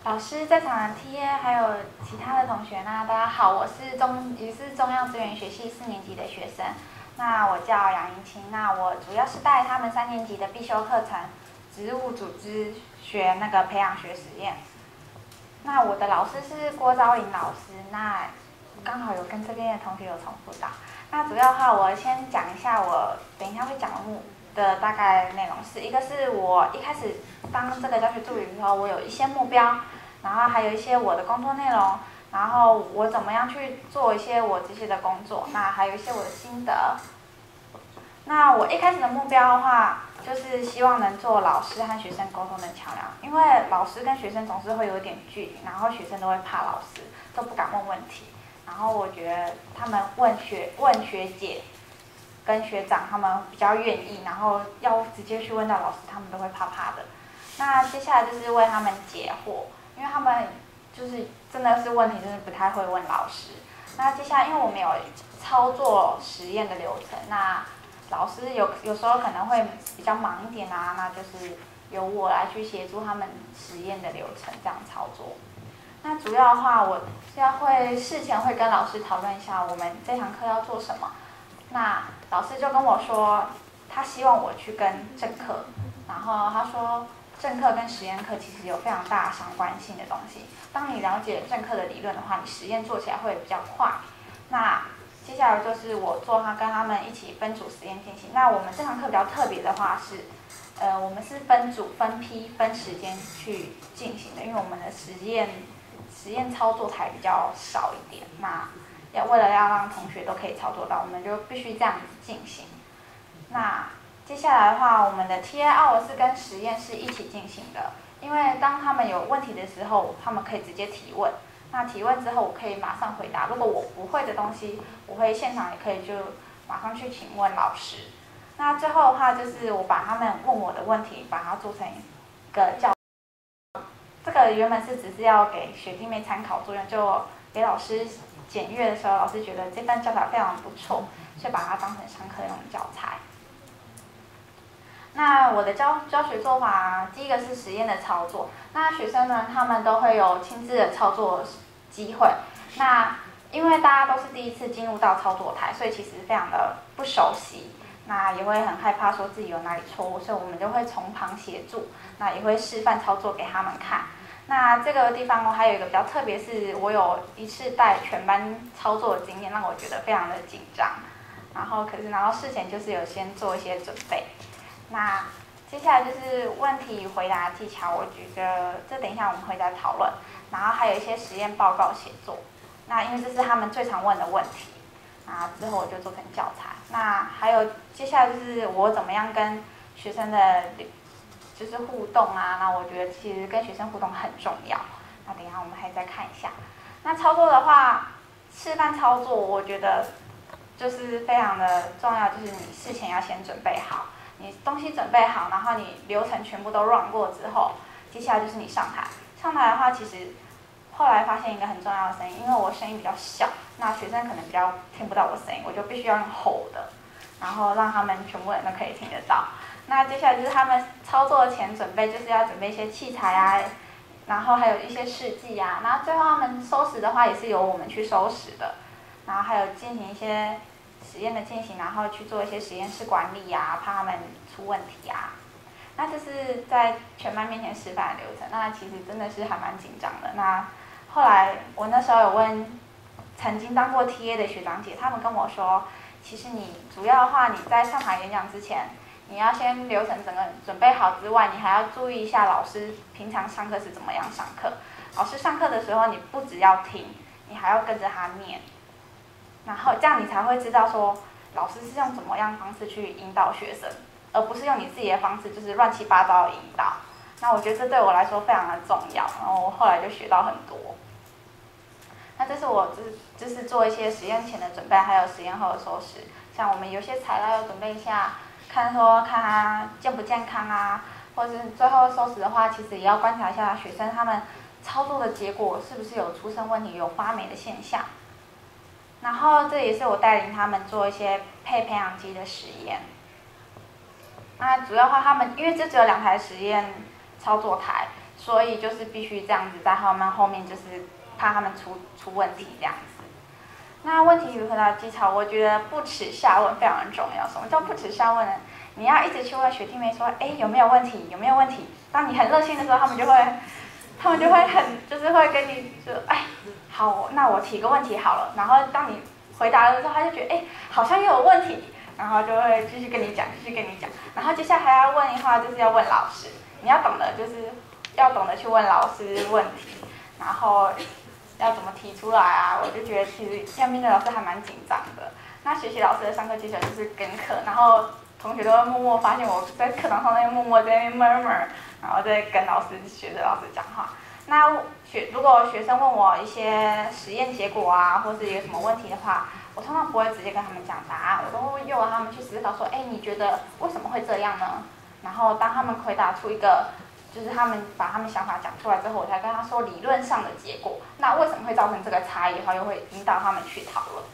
老师在场的 TA 还有其他的同学呢，大家好，我是中央资源学系4年级的学生，那我叫杨银清，那我主要是带他们3年级的必修课程植物组织学那个培养学实验。那我的老师是郭昭颖老师，那刚好有跟这边的同学有重复到。那主要的话，我先讲一下我等一下会讲的大概内容是一个是我一开始当这个教学助理的时候，我有一些目标，然后还有一些我的工作内容，然后我怎么样去做一些我这些的工作，那还有一些我的心得。那我一开始的目标的话，就是希望能做老师和学生沟通的桥梁，因为老师跟学生总是会有一点距离，然后学生都会怕老师，都不敢问问题。然后我觉得他们问学姐跟学长，他们比较愿意，然后要直接去问到老师，他们都会怕怕的。那接下来就是为他们解惑，因为他们就是真的是问题，真的不太会问老师。那接下来，因为我们有操作实验的流程，那老师有时候可能会比较忙一点啊，那就是由我来去协助他们实验的流程这样操作。那主要的话，我事前会跟老师讨论一下我们这堂课要做什么。那老师就跟我说，他希望我去跟正课，然后他说正课跟实验课其实有非常大相关性的东西。当你了解正课的理论的话，你实验做起来会比较快。那接下来就是我跟他们一起分组实验进行。那我们这堂课比较特别的话是，我们是分组、分批、分时间去进行的，因为我们的实验操作台比较少一点。那为了要让同学都可以操作到，我们就必须这样子进行。那接下来的话，我们的 TA hour 是跟实验室一起进行的，因为当他们有问题的时候，他们可以直接提问。那提问之后，我可以马上回答。如果我不会的东西，我会现场也可以就马上去请问老师。那最后的话，就是我把他们问我的问题，把它做成一个这个原本是只是要给学弟妹参考作用，就给老师检阅的时候，老师觉得这份教材非常不错，所以把它当成上课用的教材。那我的教学做法，第一个是实验的操作。那学生呢，他们都会有亲自的操作机会。那因为大家都是第一次进入到操作台，所以其实非常的不熟悉，那也会很害怕说自己有哪里错误，所以我们就会从旁协助，那也会示范操作给他们看。那这个地方还有一个比较特别，是我有一次带全班操作的经验，让我觉得非常的紧张。然后事前就是有先做一些准备。那接下来就是问题回答技巧，我觉得这等一下我们会再讨论。然后还有一些实验报告写作，那因为这是他们最常问的问题，那之后我就做成教材。那还有接下来就是我怎么样跟学生的就是互动啊，那我觉得其实跟学生互动很重要。那等一下我们还再看一下。那操作的话，示范操作我觉得就是非常的重要，就是你事前要先准备好。你东西准备好，然后你流程全部都 run 过之后，接下来就是你上台。上台的话，其实后来发现一个很重要的声音，因为我声音比较小，那学生可能比较听不到我声音，我就必须要用吼的，然后让他们全部人都可以听得到。那接下来就是他们操作前准备，就是要准备一些器材啊，然后还有一些试剂啊，然后最后他们收拾的话也是由我们去收拾的，然后还有进行一些实验的进行，然后去做一些实验室管理啊，怕他们出问题啊。那这是在全班面前示范的流程，那其实真的是还蛮紧张的。那后来我那时候有问曾经当过 TA 的学长姐，他们跟我说，其实你主要的话，你在上台演讲之前，你要先流程整个准备好之外，你还要注意一下老师平常上课是怎么样上课。老师上课的时候，你不只要听，你还要跟着他念。然后这样你才会知道说，老师是用怎么样方式去引导学生，而不是用你自己的方式，就是乱七八糟的引导。那我觉得这对我来说非常的重要，然后我后来就学到很多。那这是我就是做一些实验前的准备，还有实验后的收拾。像我们有些材料要准备一下，看它健不健康啊，或者是最后收拾的话，其实也要观察一下学生他们操作的结果是不是有出生问题，有发霉的现象。然后这也是我带领他们做一些配培养基的实验。那主要的话，他们因为这只有2台实验操作台，所以就是必须这样子在他们后面，就是怕他们出问题这样子。那问题如何的技巧，我觉得不耻下问非常重要。什么叫不耻下问呢？你要一直去问学弟妹说，哎，有没有问题？有没有问题？当你很热心的时候，他们就会就是会跟你说，哎，好，那我提个问题好了。然后当你回答了之后，他就觉得，哎，好像又有问题，然后就会继续跟你讲。然后接下来还要问的话，就是要问老师。你要懂得去问老师问题，然后要怎么提出来啊？我就觉得其实下面的老师还蛮紧张的。那学习老师的上课技巧就是跟课，然后同学都会默默发现我在课堂上那边默默在那边 murmur， 然后再跟学着老师讲话。那如果学生问我一些实验结果啊，或是有什么问题的话，我通常不会直接跟他们讲答案，我都会诱导他们去思考说，哎，你觉得为什么会这样呢？然后当他们回答出一个，就是他们把他们想法讲出来之后，我才跟他说理论上的结果。那为什么会造成这个差异的话，又会引导他们去讨论。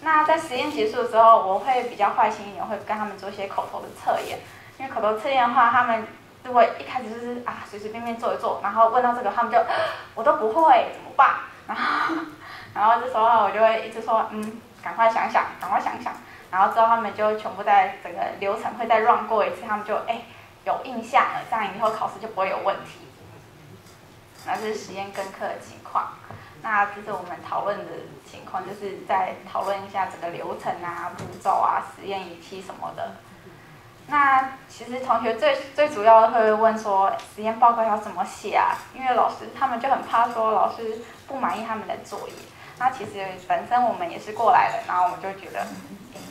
那在实验结束的时候，我会比较坏心一点，会跟他们做一些口头的测验。因为口头测验的话，他们如果一开始就是随随便便做一做，然后问到这个，他们就我都不会怎么办？然后这时候我就会一直说赶快想想。然后之后他们就全部在整个流程会再 run 过一次，他们就有印象了，这样以后考试就不会有问题。那这是实验跟课的情况。那这是我们讨论的情况，就是在讨论一下整个流程啊、步骤啊、实验仪器什么的。那其实同学最主要的会问说，实验报告要怎么写啊？因为老师他们就很怕说老师不满意他们的作业。那其实本身我们也是过来的，然后我们就觉得，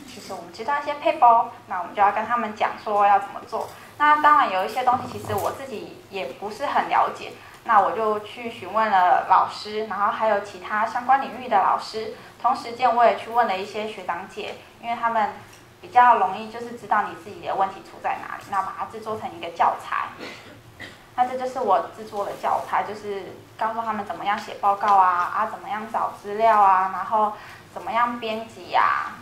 其实我们知道一些paper，那我们就要跟他们讲说要怎么做。那当然有一些东西，其实我自己也不是很了解，那我就去询问了老师，然后还有其他相关领域的老师。同时间我也去问了一些学长姐，因为他们比较容易就是知道你自己的问题出在哪里，那把它制作成一个教材。那这就是我制作的教材，就是告诉他们怎么样写报告啊，怎么样找资料啊，然后怎么样编辑啊。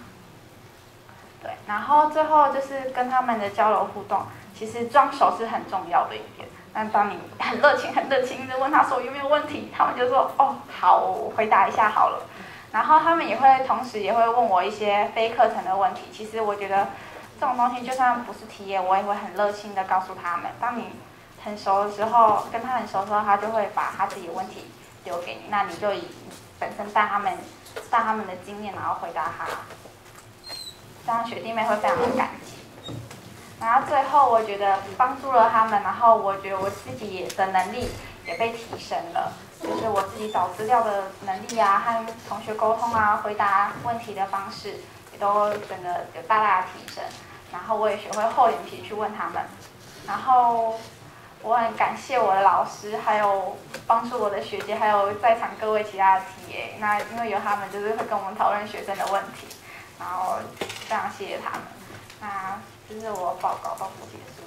对，然后最后就是跟他们的交流互动，其实装熟是很重要的一点。但当你很热情的问他说有没有问题，他们就说好，我回答一下好了。然后他们同时也会问我一些非课程的问题。其实我觉得这种东西就算不是题业，我也会很热心的告诉他们。当你很熟的时候，跟他很熟的时候，他就会把他自己的问题丢给你，那你就以本身带他们的经验，然后回答他，这样学弟妹会非常的感激。然后最后我觉得帮助了他们，然后我觉得我自己的能力也被提升了，就是我自己找资料的能力啊，和同学沟通啊，回答问题的方式也都整个有大大的提升。然后我也学会厚脸皮去问他们，然后我很感谢我的老师，还有帮助我的学姐，还有在场各位其他的 TA。那因为有他们，就是会跟我们讨论学生的问题，然后非常谢谢他们。那这是我报告到此结束。